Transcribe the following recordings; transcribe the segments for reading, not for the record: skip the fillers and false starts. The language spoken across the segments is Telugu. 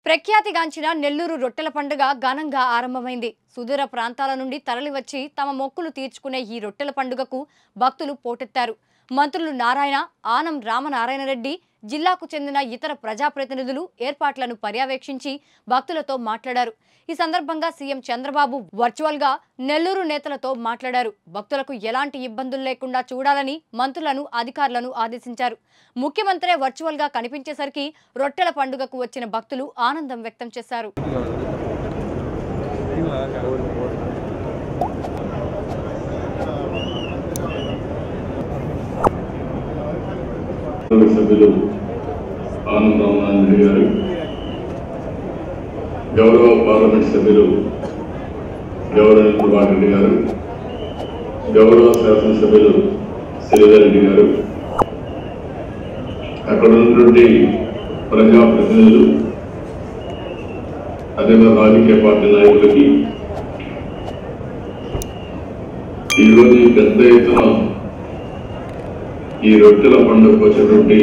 ప్రఖ్యాతిగాంచిన నెల్లూరు రొట్టెల పండుగ ఘనంగా ఆరంభమైంది. సుదూర ప్రాంతాల నుండి తరలివచ్చి తమ మొక్కులు తీర్చుకునే ఈ రొట్టెల పండుగకు భక్తులు పోటెత్తారు. మంత్రులు నారాయణ, ఆనం రామనారాయణ రెడ్డి, జిల్లాకు చెందిన ఇతర ప్రజాప్రతినిధులు ఏర్పాట్లను పర్యవేక్షించి భక్తులతో మాట్లాడారు. ఈ సందర్భంగా సీఎం చంద్రబాబు వర్చువల్ గా నెల్లూరు నేతలతో మాట్లాడారు. భక్తులకు ఎలాంటి ఇబ్బందులు లేకుండా చూడాలని మంత్రులను, అధికారులను ఆదేశించారు. ముఖ్యమంత్రి వర్చువల్ గా కనిపించేసరికి రొట్టెల పండుగకు వచ్చిన భక్తులు ఆనందం వ్యక్తం చేశారు. సభ్యులు ఆనం రామనారాయణ రెడ్డి గారు, గౌరవ పార్లమెంట్ సభ్యులు గౌరవ రెడ్డి గారు, గౌరవ శాసనసభ్యులు శ్రీధర్ రెడ్డి గారు, అక్కడ ఉన్నటువంటి ప్రజాప్రతినిధులు, అదేవిధంగా రాజకీయ పార్టీ నాయకులకి ఈరోజు పెద్ద ఎత్తున ఈ రొట్టెల పండుగకు వచ్చినటువంటి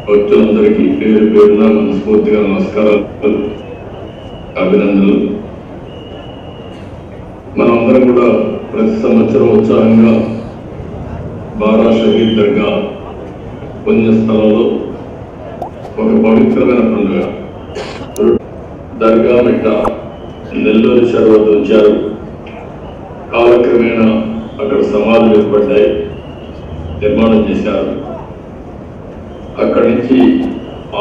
భక్తులందరికీ పేరు పేరున మనస్ఫూర్తిగా నమస్కారాలు, అభినందనలు. మనమందరం కూడా ప్రతి సంవత్సరం ఉత్సాహంగా బారా షహీద్ దర్గా పుణ్యస్థలంలో ఒక పవిత్రమైన పండుగ దర్గా మెట్ట నెల్లూరు చెరువు ఉంచారు. కాలక్రమేణా అక్కడ సమాధులు ఏర్పడ్డాయి, నిర్మాణం చేశారు. అక్కడి నుంచి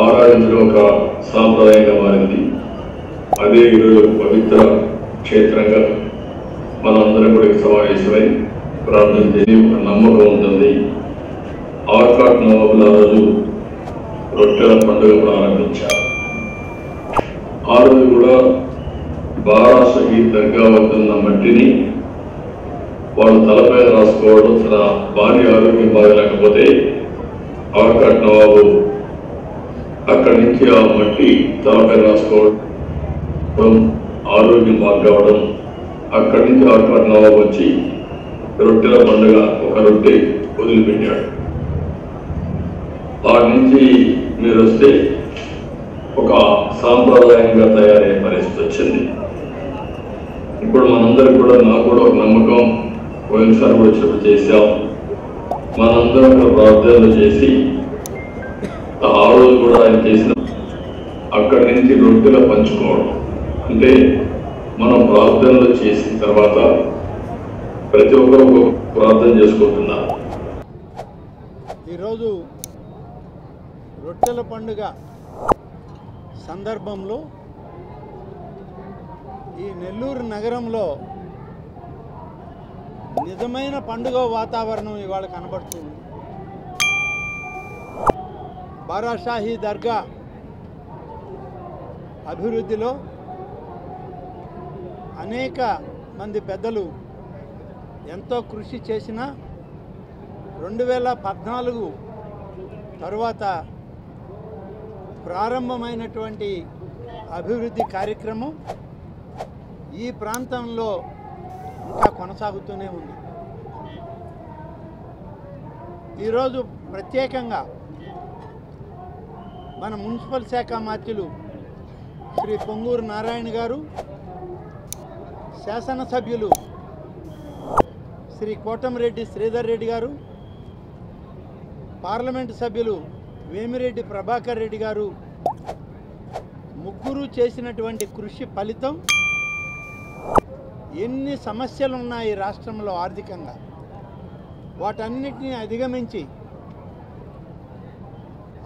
ఆరాధించడం ఒక సాంప్రదాయంగా మారింది. అదే ఈరోజు పవిత్ర క్షేత్రంగా మనందరం కూడా సమావేశమై ప్రార్థన చేసి ఒక నమ్మకం ఉంటుంది. ఆర్కాట్ నవాబుల రోజు రొట్టెల పండుగ ప్రారంభించారు. ఆ రోజు కూడా బారా షహీద్ దర్గా వద్ద ఉన్న మట్టిని వాళ్ళు తలపై రాసుకోవడం, తన భార్య ఆరోగ్యం బాగలేకపోతే ఆర్కాట్ నవాబు అక్కడి నుంచి ఆ మట్టి తలపై రాసుకోవడం, ఆరోగ్యం బాగా కావడం, అక్కడి నుంచి ఆర్కాట్ నవాబు వచ్చి రొట్టెల పండుగ ఒక రొట్టె వదిలిపెట్టాడు. వాటి నుంచి మీరు వస్తే ఒక సాంప్రదాయంగా తయారయ్యే పరిస్థితి వచ్చింది. ఇప్పుడు మనందరం కూడా, నాకు కూడా ఒక నమ్మకం, పోయినసారి కూడా చెప్పు చేశాం, మనందరం కూడా ప్రార్థనలు చేసి ఆ రోజు కూడా ఆయన చేసిన అక్కడి నుంచి రొట్టెలు పంచుకోవడం అంటే మనం ప్రార్థనలు చేసిన తర్వాత ప్రతి ఒక్కరు ప్రార్థన చేసుకుంటున్నారు. ఈరోజు రొట్టెల పండుగ సందర్భంలో ఈ నెల్లూరు నగరంలో నిజమైన పండుగ వాతావరణం ఇవాళ కనబడుతుంది. బారా షాహీద్ దర్గా అభివృద్ధిలో అనేక మంది పెద్దలు ఎంతో కృషి చేసిన 2014 తరువాత ప్రారంభమైనటువంటి అభివృద్ధి కార్యక్రమం ఈ ప్రాంతంలో ఇంకా కొనసాగుతూనే ఉంది. ఈరోజు ప్రత్యేకంగా మన మున్సిపల్ శాఖ మంత్రులు శ్రీ పొంగూరు నారాయణ గారు, శాసనసభ్యులు శ్రీ కోటమిరెడ్డి శ్రీధర్ రెడ్డి గారు, పార్లమెంటు సభ్యులు వేమిరెడ్డి ప్రభాకర్ రెడ్డి గారు ముగ్గురు చేసినటువంటి కృషి ఫలితం ఎన్ని సమస్యలు ఉన్నాయి రాష్ట్రంలో ఆర్థికంగా, వాటన్నిటిని అధిగమించి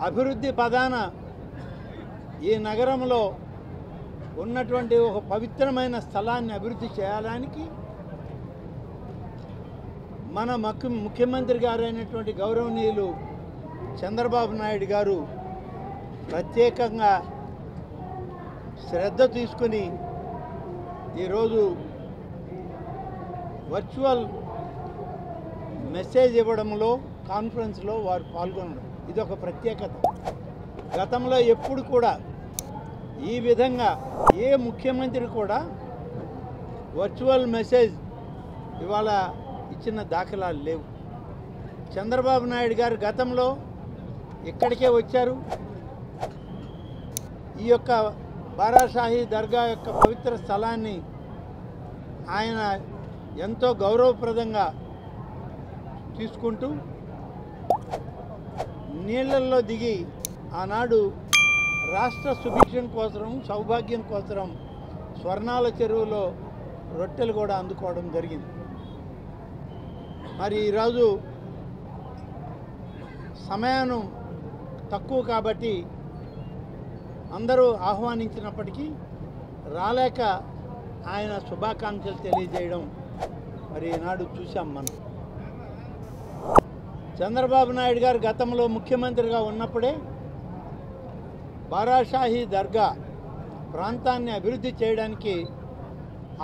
అభివృద్ధి పదాన ఈ నగరంలో ఉన్నటువంటి ఒక పవిత్రమైన స్థలాన్ని అభివృద్ధి చేయడానికి మన ముఖ్యమంత్రి గారు అయినటువంటి గౌరవనీయులు చంద్రబాబు నాయుడు గారు ప్రత్యేకంగా శ్రద్ధ తీసుకుని ఈరోజు వర్చువల్ మెసేజ్ ఇవ్వడంలో, కాన్ఫరెన్స్లో వారు పాల్గొనడం ఇది ఒక ప్రత్యేకత. గతంలో ఎప్పుడు కూడా ఈ విధంగా ఏ ముఖ్యమంత్రి కూడా వర్చువల్ మెసేజ్ ఇవాళ ఇచ్చిన దాఖలాలు లేవు. చంద్రబాబు నాయుడు గారు గతంలో ఇక్కడికే వచ్చారు, ఈ యొక్క బారాషాహి దర్గా యొక్క పవిత్ర స్థలాన్ని ఆయన ఎంతో గౌరవప్రదంగా తీసుకుంటూ నీళ్ళల్లో దిగి ఆనాడు రాష్ట్ర సుభిక్షం కోసం, సౌభాగ్యం కోసం స్వర్ణాల చెరువులో రొట్టెలు కూడా అందుకోవడం జరిగింది. మరి ఈరోజు సమయం తక్కువ కాబట్టి అందరూ ఆహ్వానించినప్పటికీ రాలేక ఆయన శుభాకాంక్షలు తెలియజేయడం మరి ఈనాడు చూసాం మనం. చంద్రబాబు నాయుడు గారు గతంలో ముఖ్యమంత్రిగా ఉన్నప్పుడే బారాషాహి దర్గా ప్రాంతాన్ని అభివృద్ధి చేయడానికి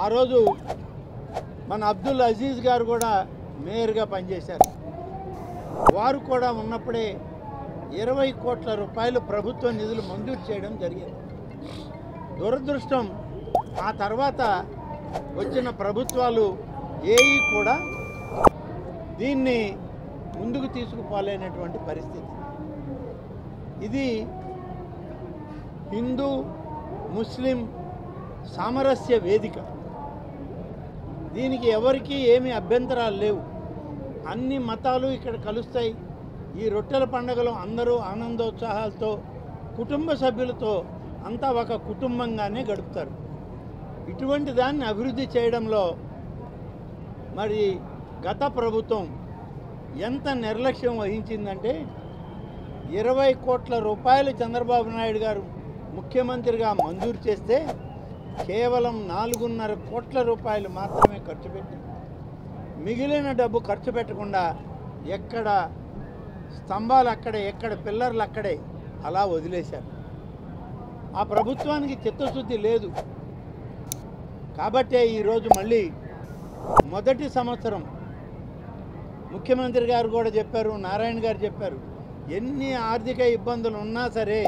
ఆ రోజు మన అబ్దుల్ అజీజ్ గారు కూడా మేయర్గా పనిచేశారు. వారు కూడా ఉన్నప్పుడే 20 కోట్ల రూపాయలు ప్రభుత్వ నిధులు మంజూరు చేయడం జరిగింది. దురదృష్టం ఆ తర్వాత వచ్చిన ప్రభుత్వాలు ఏవి కూడా దీన్ని ముందుకు తీసుకుపోలేనటువంటి పరిస్థితి. ఇది హిందూ ముస్లిం సామరస్య వేదిక. దీనికి ఎవరికీ ఏమీ అభ్యంతరాలు లేవు. అన్ని మతాలు ఇక్కడ కలుస్తాయి. ఈ రొట్టెల పండుగలో అందరూ ఆనందోత్సాహాలతో కుటుంబ సభ్యులతో అంతా ఒక కుటుంబంగానే గడుపుతారు. ఇటువంటి దాన్ని అభివృద్ధి చేయడంలో మరి గత ప్రభుత్వం ఎంత నిర్లక్ష్యం వహించిందంటే 20 కోట్ల రూపాయలు చంద్రబాబు నాయుడు గారు ముఖ్యమంత్రిగా మంజూరు చేస్తే కేవలం 4.5 కోట్ల రూపాయలు మాత్రమే ఖర్చు పెట్టి మిగిలిన డబ్బు ఖర్చు పెట్టకుండా ఎక్కడ స్తంభాలు అక్కడే, ఎక్కడ పిల్లర్లు అక్కడే అలా వదిలేశారు. ఆ ప్రభుత్వానికి చిత్తశుద్ధి లేదు. కాబట్టే ఈరోజు మళ్ళీ మొదటి సంవత్సరం ముఖ్యమంత్రి గారు కూడా చెప్పారు, నారాయణ గారు చెప్పారు, ఎన్ని ఆర్థిక ఇబ్బందులు ఉన్నా సరే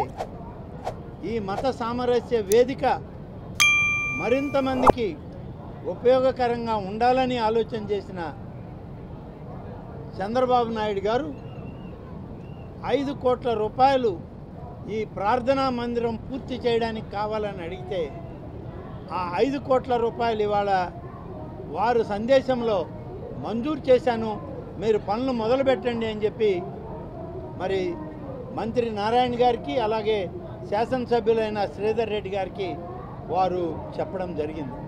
ఈ మత సామరస్య వేదిక మరింత మందికి ఉపయోగకరంగా ఉండాలని ఆలోచన చేసిన చంద్రబాబు నాయుడు గారు 5 కోట్ల రూపాయలు ఈ ప్రార్థనా మందిరం పూర్తి చేయడానికి కావాలని అడిగితే ఆ 5 కోట్ల రూపాయలు ఇవాళ వారు సందేశంలో మంజూరు చేశాను, మీరు పనులు మొదలు పెట్టండి అని చెప్పి మరి మంత్రి నారాయణ గారికి అలాగే శాసనసభ్యులైన శ్రీధర్ రెడ్డి గారికి వారు చెప్పడం జరిగింది.